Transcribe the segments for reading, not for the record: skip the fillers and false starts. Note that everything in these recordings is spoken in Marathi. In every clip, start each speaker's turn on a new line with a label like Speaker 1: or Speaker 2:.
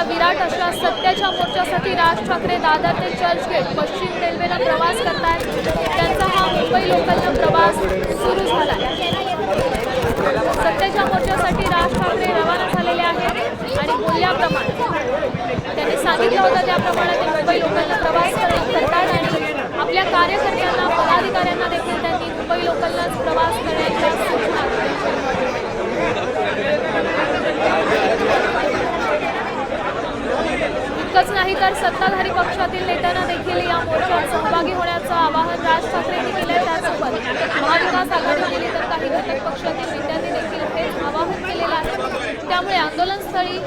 Speaker 1: विराट अशा सत्याच्या मोर्चासाठी राज ठाकरे दादर ते चर्चगेट पश्चिम रेल्वेनं प्रवास करतायत। त्यांचा हा मुंबई लोकलचा प्रवास सुरू झाला आहे। सत्याच्या मोर्चासाठी राज ठाकरे रवाना झालेले आहेत आणि बोलल्याप्रमाणे त्यांनी सांगितलं होतं त्याप्रमाणे ते मुंबई लोकलनं प्रवास करतात आणि आपल्या कार्यकर्त्यांना पदाधिकाऱ्यांना देखील त्यांनी मुंबई लोकलनंच प्रवास करण्याच्या सूचना इतकंच नाही तर सत्ताधारी पक्षातील नेत्यांना देखील या मोर्चात सहभागी होण्याचं आवाहन राज ठाकरेंनी केलंय। त्यासोबत महाविकास आघाडी दिली तर काही घटक पक्षातील नेत्यांनी देखील हेच आवाहन केलेलं आहे। त्यामुळे आंदोलनस्थळी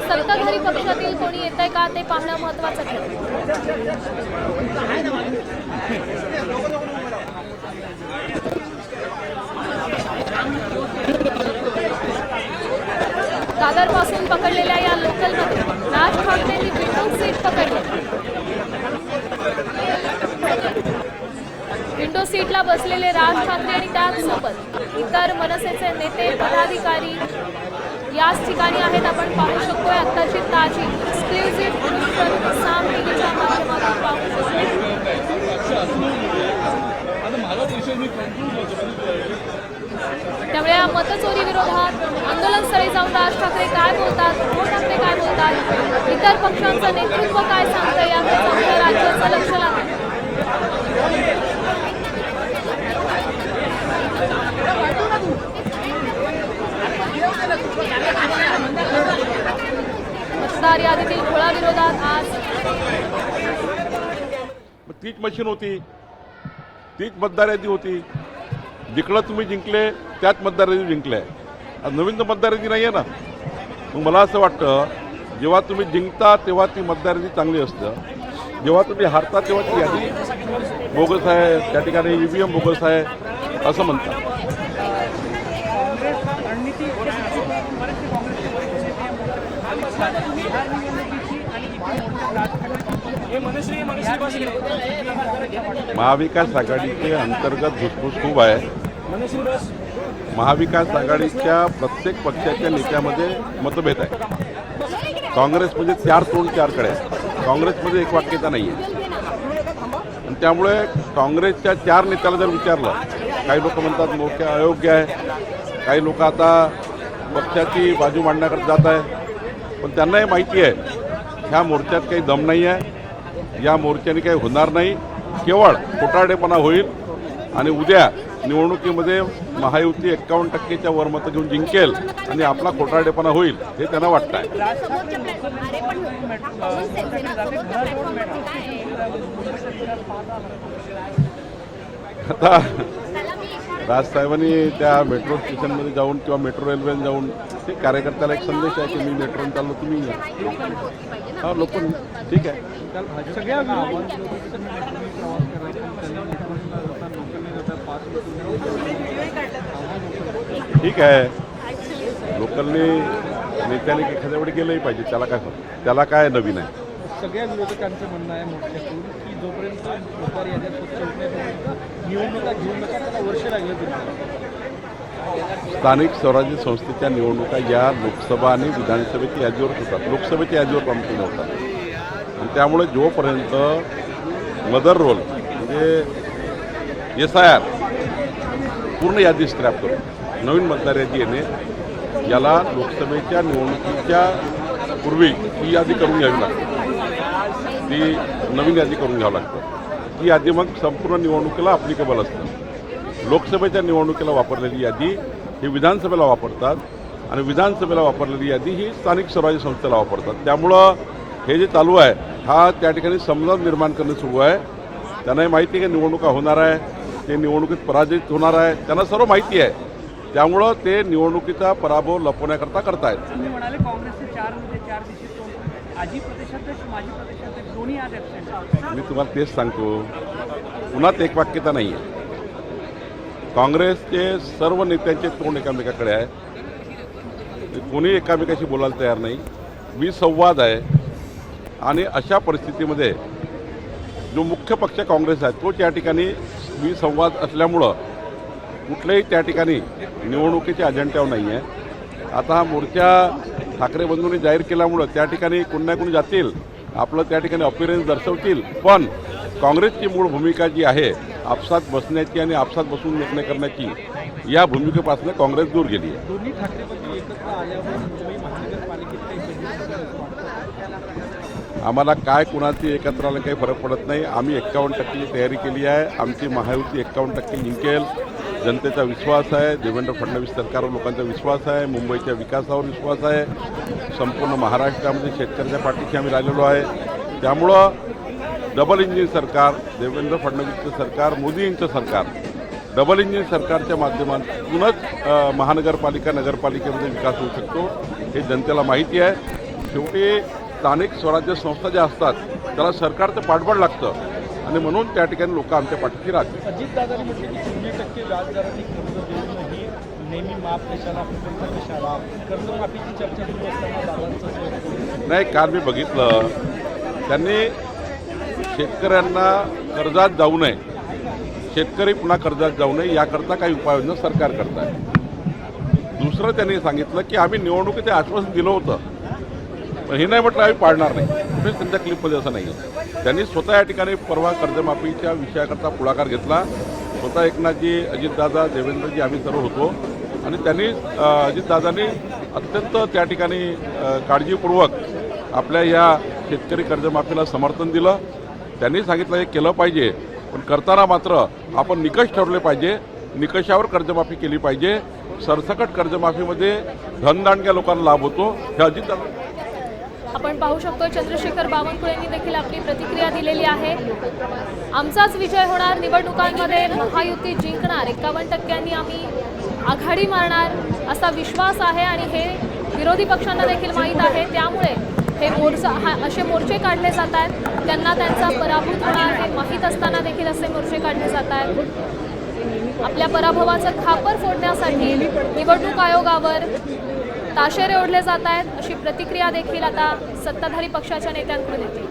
Speaker 1: सत्ताधारी पक्षातील कोणी येतंय का ते पाहणं महत्त्वाचं ठरेल। दादरपासून पकडलेल्या या लोकलमध्ये राज ठाकरेंनी विंडो सीट पकडली। विंडो सीटला बसलेले राज ठाकरे आणि त्याचसोबत इतर मनसेचे नेते पदाधिकारी याच ठिकाणी आहेत। आपण पाहू शकतोय आत्ताची ताजी एक्सक्लुझिव्ह दृश्य साम टीव्हीच्या माध्यमातून पाहू शकतो। त्यामुळे या मतचोरी विरोधात आंदोलनस्थळी जाऊन राज ठाकरे काय बोलतात, उद्धव ठाकरे काय बोलतात, इतर पक्षांचं नेतृत्व काय सांगतं याकडे आपल्या राज्याचं लक्ष लागेल। मतदार यादीतील घोळाविरोधात आज
Speaker 2: तीच मशीन होती, तीच मतदार यादी होती। जिकडं तुम्ही जिंकले त्याच मतदार यादी जिंकले। आज नवीन तर मतदार यादी नाही आहे ना। मग मला असं वाटतं जेव्हा तुम्ही जिंकता तेव्हा ती मतदार यादी चांगली असतं, जेव्हा तुम्ही हारता तेव्हा ती यादी बोगस आहे, त्या ठिकाणी ईव्हीएम बोगस आहे असं म्हणतात। महाविकास आघाडीचे अंतर्गत धुसफूस खूप आहे। महाविकास आघाडीच्या प्रत्येक पक्षाच्या नेत्यामध्ये मतभेद आहे। काँग्रेसमध्ये 4 तोंड 4 कडे आहे, काँग्रेसमध्ये एकवाक्यता नाही आहे। आणि त्यामुळे काँग्रेसच्या 4 नेत्याला जर विचारलं, काही लोक म्हणतात मोठे अयोग्य आहे, काही लोक आता पक्षाची बाजू मांडण्याकडे जात आहे। पण त्यांनाही माहिती आहे ह्या मोर्चात काही दम नाही आहे, या मोर्चाने काही होणार नाही, केवळ खोटारडेपणा होईल आणि उद्या निवडणुकीमध्ये महायुती 51% वर मतं घेऊन जिंकेल आणि आपला खोटारडेपणा होईल हे त्यांना वाटतं आहे। आता राजसाहेबांनी त्या मेट्रो स्टेशनमध्ये जाऊन किंवा मेट्रो रेल्वेने जाऊन ते कार्यकर्त्याला एक संदेश आहे की मी मेट्रोने चाललो, तुम्ही या। हा लोक ठीक आहे, ठीक आहे, लोकलने नेत्याने एखाद्या वेळी गेलंही पाहिजे, त्याला काय नवीन आहे।
Speaker 3: सगळ्या विरोधकांचं म्हणणं आहे मोर्चातून की जोपर्यंत मतदार याद्या स्वच्छ होत नाही तोपर्यंत निवडणुका घेऊ नका, त्याला वर्ष लागलं।
Speaker 2: स्थानिक स्वराज्य संस्थेच्या निवडणुका या लोकसभा आणि विधानसभेच्या यादीवर होतात, लोकसभेच्या यादीवर प्रामुख्याने होतात। आणि त्यामुळे जोपर्यंत मदर रोल म्हणजे SIR पूर्ण यादी स्क्रॅप करून नवीन मतदार यादी येणे, याला लोकसभेच्या निवडणुकीच्या पूर्वी ही यादी करून घ्यावी लागते, ती नवीन यादी करून घ्यावं लागतं। ती यादी मग संपूर्ण निवडणुकीला ॲप्लिकेबल असतं। लोकसभेच्या निवडणुकीला वापरलेली यादी ही विधानसभेला वापरतात आणि विधानसभेला वापरलेली यादी ही स्थानिक स्वराज्य संस्थेला वापरतात। त्यामुळं हे जे चालू आहे हा त्या ठिकाणी समजावून निर्माण करणं सुरू आहे। त्यांनाही माहिती आहे की निवडणुका होणार आहे, ते निवडणुकीत पराजित होणार आहे, त्यांना सर्व माहिती आहे। त्यामुळं ते निवडणुकीचा पराभव लपवण्याकरता करतायत।
Speaker 3: तुम्ही म्हणाले काँग्रेसचे 4 दिवशी आजी प्रदेशाध्यक्ष माजी प्रदेशाध्यक्ष दोन्ही आज ॲब्सेंट।
Speaker 2: मी तुम्हाला तेच सांगतो, पुन्हा एकवाक्यता नाही आहे। काँग्रेसचे सर्व नेत्यांचे तोंड एकामेकाकडे आहे, कोणी एकामेकाशी बोलायला तयार नाही, विसंवाद आहे। आणि अशा परिस्थितीमध्ये जो मुख्य पक्ष काँग्रेस आहे तो त्या ठिकाणी विसंवाद असल्यामुळं कुठल्याही त्या ठिकाणी निवडणुकीच्या अजेंड्यावर नाही आहे। आता हा मोर्चा ठाकरे बंधूंनी जाहीर केल्यामुळं त्या ठिकाणी कोणी ना कोणी जातील, आपलं त्या ठिकाणी अपीयरन्स दर्शवतील, पण काँग्रेसची मूळ भूमिका जी आहे आपसात बसण्याची आणि आपसात बसून निर्णय करण्याची, या भूमिकेपासून काँग्रेस दूर गेली आहे.
Speaker 3: दोन्ही ठाकरे बंधू एकत्र आल्यावर मुंबई महानगरपालिकेत काही बदल
Speaker 2: आम्हाला काय कुणाची एकत्र आलं काही फरक पडत नाही. आम्ही 51% तयारी केली आहे. आमची महायुती 51% जिंकेल. जनतेचा विश्वास आहे, देवेंद्र फडणवीस सरकारवर लोकांचा विश्वास आहे, मुंबईच्या विकासावर विश्वास आहे, संपूर्ण महाराष्ट्रामध्ये शेतकऱ्याच्या पाठीशी आम्ही राहिलेलो आहे. त्यामुळं डबल इंजिन सरकार, देवेंद्र फडणवीसचं सरकार, मोदींचं सरकार, डबल इंजिन सरकारच्या माध्यमातूनच महानगरपालिका नगरपालिकेमध्ये विकास होऊ शकतो हे जनतेला माहिती आहे. शेवटी स्थानिक स्वराज्य संस्था ज्या असतात त्याला सरकारचं पाठबळ लागतं आणि म्हणून त्या ठिकाणी लोक आमच्या पाठीशी राहतील.
Speaker 3: अजितदादांनी म्हटले की 0% व्याजदराने कर्ज देऊनही नेहमी माफ कशाला, प्रकल्प कशाला, कर्जमाफीची चर्चा सुरू असताना दादांचं
Speaker 2: नाही, काल मी बघितलं त्यांनी शेतकऱ्यांना कर्जात जाऊ नये, शेतकरी पुन्हा कर्जात जाऊ नये याकरता काही उपाययोजना सरकार करत आहे. दुसरं त्यांनी सांगितलं की आम्ही निवडणुकीचे आश्वासन दिलं होतं, पण हे नाही म्हटलं आम्ही पाडणार नाही. कुठेच त्यांच्या क्लिपमध्ये असं नाही आहे. त्यांनी स्वतः या ठिकाणी परवा कर्जमाफीच्या विषयाकरता पुढाकार घेतला. स्वतः एकनाथजी, अजितदादा, देवेंद्रजी आम्ही सर्व होतो आणि त्यांनी अजितदादांनी अत्यंत त्या ठिकाणी काळजीपूर्वक आपल्या या शेतकरी कर्जमाफीला समर्थन दिलं. त्यांनी सांगितलं हे केलं पाहिजे, पण करताना मात्र आपण निकष ठरवले पाहिजे, निकषावर कर्जमाफी केली पाहिजे. सरसकट कर्जमाफीमध्ये धनदांडग्या लोकांना लाभ होतो हे अजितदादा.
Speaker 1: आपण पाहू शकतो चंद्रशेखर बावनकुळेंनी देखील आपली प्रतिक्रिया दिलेली आहे. आमचाच विजय होणार, निवडणुकांमध्ये महायुती जिंकणार, 51% आम्ही आघाडी मारणार असा विश्वास आहे आणि हे विरोधी पक्षांना देखील माहीत आहे. त्यामुळे हे असे मोर्चे काढले जात आहेत. त्यांना त्यांचा पराभूत होणार हे माहीत असताना देखील असे मोर्चे काढले जात आहेत. आपल्या पराभवाचं खापर फोडण्यासाठी निवडणूक आयोगावर ताशेरे ओढले जात आहेत अशी प्रतिक्रिया देखील आता सत्ताधारी पक्षाच्या नेत्यांकडून येते.